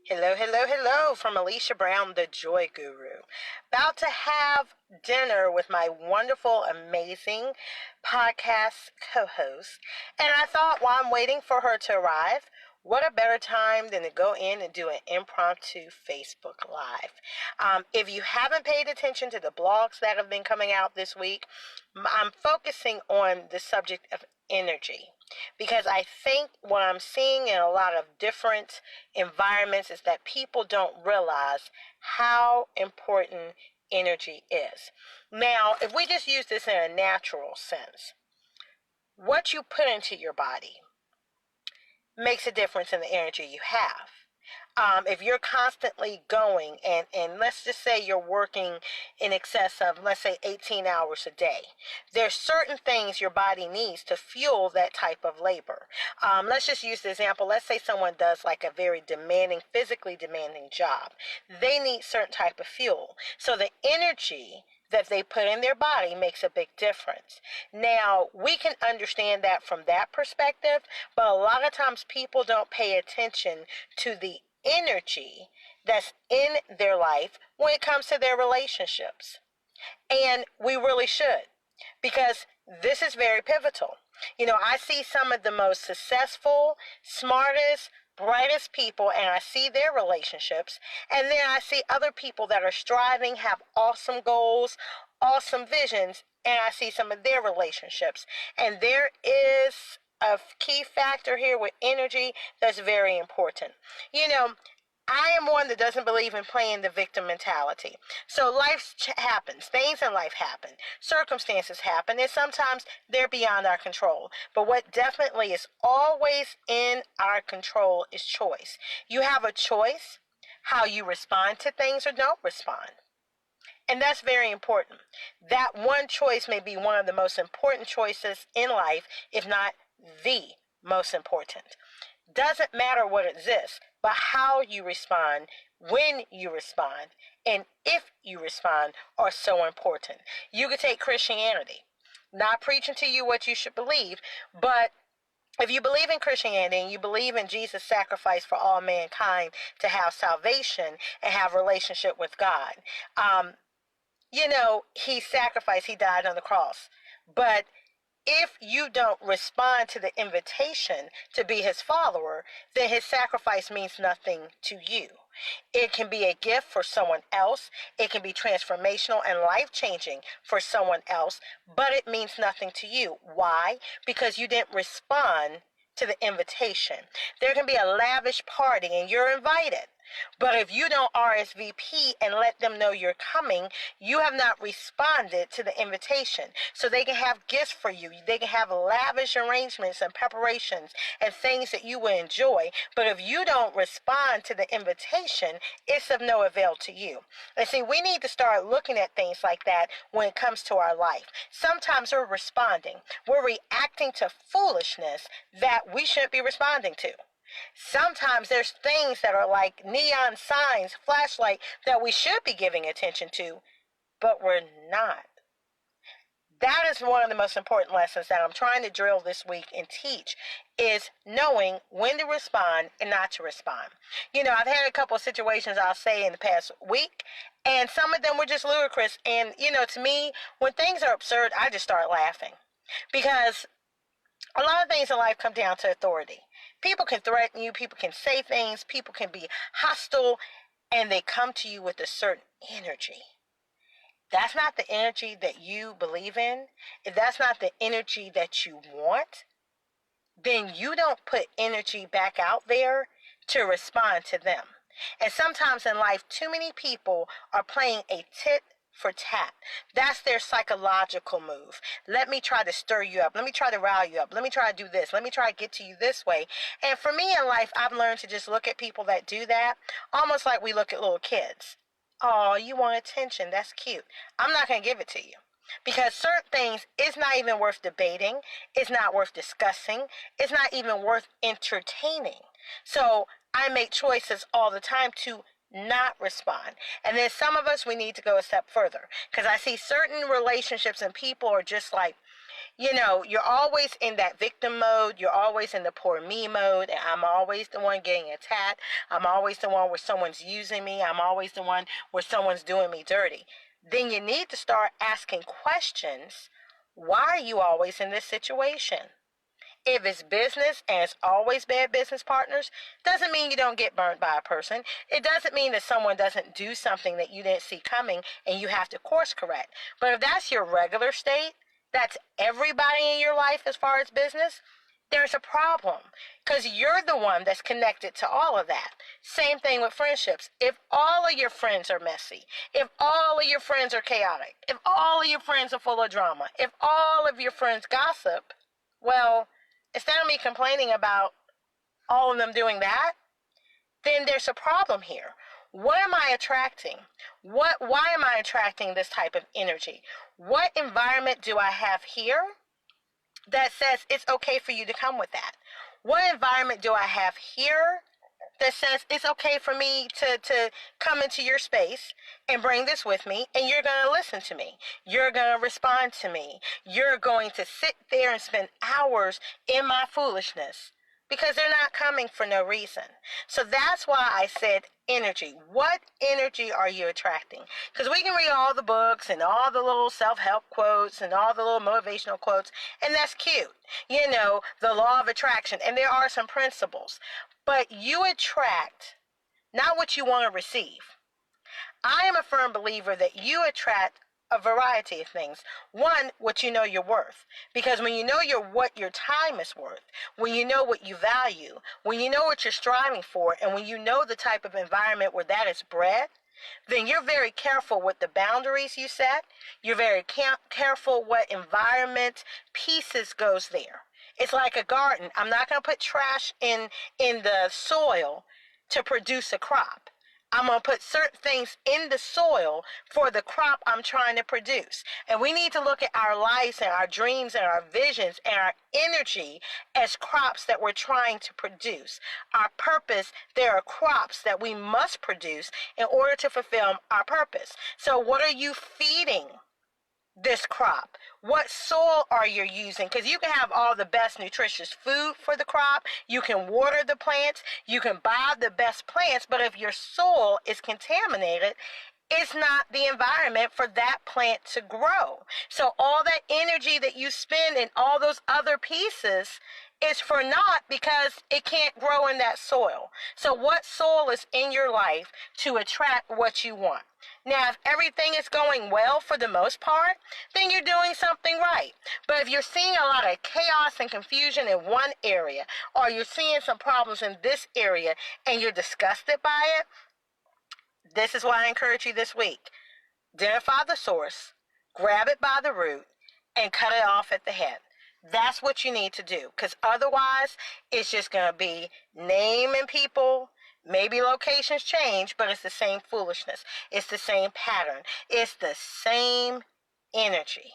Hello, hello, hello from Alesha Brown, the Joy Guru. About to have dinner with my wonderful, amazing podcast co-host. And I thought while I'm waiting for her to arrive, what a better time than to go in and do an impromptu Facebook Live. If you haven't paid attention to the blogs that have been coming out this week, I'm focusing on the subject of energy. Because I think what I'm seeing in a lot of different environments is that people don't realize how important energy is. Now, if we just use this in a natural sense, what you put into your body makes a difference in the energy you have. If you're constantly going and let's just say you're working in excess of, let's say, 18 hours a day, there's certain things your body needs to fuel that type of labor. Let's just use the example. Let's say someone does like a very demanding, physically demanding job. They need certain type of fuel. So the energy that they put in their body makes a big difference. Now, we can understand that from that perspective, but a lot of times people don't pay attention to the energy that's in their life when it comes to their relationships. And we really should, because this is very pivotal. I see some of the most successful, smartest, brightest people, and I see their relationships, and then I see other people that are striving, have awesome goals, awesome visions, and I see some of their relationships. And there is a key factor here with energy that's very important. I am one that doesn't believe in playing the victim mentality. So life happens. Things in life happen. Circumstances happen. And sometimes they're beyond our control. But what definitely is always in our control is choice. You have a choice how you respond to things or don't respond. And that's very important. That one choice may be one of the most important choices in life, if not the most important. Doesn't matter what exists, but how you respond, when you respond, and if you respond are so important. You could take Christianity. Not preaching to you what you should believe, but if you believe in Christianity and you believe in Jesus' sacrifice for all mankind to have salvation and have a relationship with God, he sacrificed, he died on the cross. But if you don't respond to the invitation to be his follower, then his sacrifice means nothing to you. It can be a gift for someone else. It can be transformational and life-changing for someone else, but it means nothing to you. Why? Because you didn't respond to the invitation. There can be a lavish party and you're invited. But if you don't RSVP and let them know you're coming, you have not responded to the invitation. So they can have gifts for you. They can have lavish arrangements and preparations and things that you will enjoy. But if you don't respond to the invitation, it's of no avail to you. And see, we need to start looking at things like that when it comes to our life. Sometimes we're responding. We're reacting to foolishness that we shouldn't be responding to. Sometimes there's things that are like neon signs, flashlight, that we should be giving attention to, but we're not. That is one of the most important lessons that I'm trying to drill this week and teach, is knowing when to respond and not to respond. I've had a couple of situations, I'll say, in the past week, and some of them were just ludicrous. And, to me, when things are absurd, I just start laughing. Because a lot of things in life come down to authority. People can threaten you, people can say things, people can be hostile, and they come to you with a certain energy. That's not the energy that you believe in. If that's not the energy that you want, then you don't put energy back out there to respond to them. And sometimes in life, too many people are playing a tit for tat. That's their psychological move. Let me try to stir you up. Let me try to rile you up. Let me try to do this. Let me try to get to you this way. And for me in life, I've learned to just look at people that do that almost like we look at little kids. Oh, you want attention. That's cute. I'm not going to give it to you. Because certain things is not even worth debating. It's not worth discussing. It's not even worth entertaining. So I make choices all the time to not respond. And then some of us, we need to go a step further, because I see certain relationships and people are just like, You're always in that victim mode. You're always in the poor me mode. And I'm always the one getting attacked. I'm always the one where someone's using me. I'm always the one where someone's doing me dirty. Then you need to start asking questions. Why are you always in this situation? If it's business and it's always bad business partners, doesn't mean you don't get burnt by a person. It doesn't mean that someone doesn't do something that you didn't see coming and you have to course correct. But if that's your regular state, that's everybody in your life as far as business, there's a problem because you're the one that's connected to all of that. Same thing with friendships. If all of your friends are messy, if all of your friends are chaotic, if all of your friends are full of drama, if all of your friends gossip, well, instead of me complaining about all of them doing that, then there's a problem here. What am I attracting? Why am I attracting this type of energy? What environment do I have here that says it's okay for you to come with that? What environment do I have here that says it's okay for me to come into your space and bring this with me, and you're going to listen to me. You're going to respond to me. You're going to sit there and spend hours in my foolishness because they're not coming for no reason. So that's why I said energy. What energy are you attracting? Because we can read all the books and all the little self-help quotes and all the little motivational quotes, and that's cute. The law of attraction, and there are some principles. But you attract not what you want to receive. I am a firm believer that you attract a variety of things. One, what you know you're worth. Because when you know what your time is worth, when you know what you value, when you know what you're striving for, and when you know the type of environment where that is bred, then you're very careful with the boundaries you set. You're very careful what environment pieces goes there. It's like a garden. I'm not going to put trash in the soil to produce a crop. I'm going to put certain things in the soil for the crop I'm trying to produce. And we need to look at our lives and our dreams and our visions and our energy as crops that we're trying to produce. Our purpose, there are crops that we must produce in order to fulfill our purpose. So what are you feeding this crop? What soil are you using? Because you can have all the best nutritious food for the crop. You can water the plants. You can buy the best plants. But if your soil is contaminated, it's not the environment for that plant to grow. So all that energy that you spend in all those other pieces is for naught because it can't grow in that soil. So what soil is in your life to attract what you want? Now, if everything is going well for the most part, then you're doing something right. But if you're seeing a lot of chaos and confusion in one area, or you're seeing some problems in this area and you're disgusted by it, this is what I encourage you this week. Identify the source, grab it by the root, and cut it off at the head. That's what you need to do, because otherwise it's just going to be naming people. Maybe locations change, but it's the same foolishness. It's the same pattern. It's the same energy.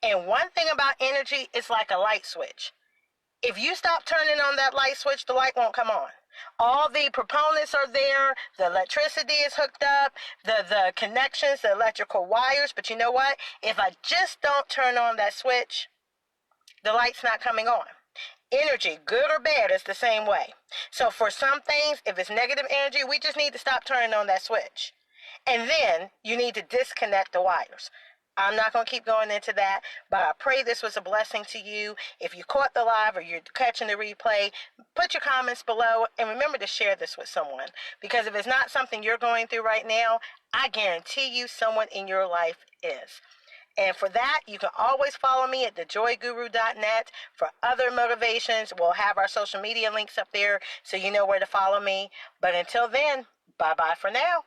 And one thing about energy, it's like a light switch. If you stop turning on that light switch, the light won't come on. All the proponents are there. The electricity is hooked up. The connections, the electrical wires. But you know what? If I just don't turn on that switch, the light's not coming on. Energy, good or bad, is the same way. So for some things, if it's negative energy, we just need to stop turning on that switch. And then you need to disconnect the wires. I'm not going to keep going into that, but I pray this was a blessing to you. If you caught the live or you're catching the replay, put your comments below and remember to share this with someone. Because if it's not something you're going through right now, I guarantee you someone in your life is. And for that, you can always follow me at thejoyguru.net for other motivations. We'll have our social media links up there so you know where to follow me. But until then, bye-bye for now.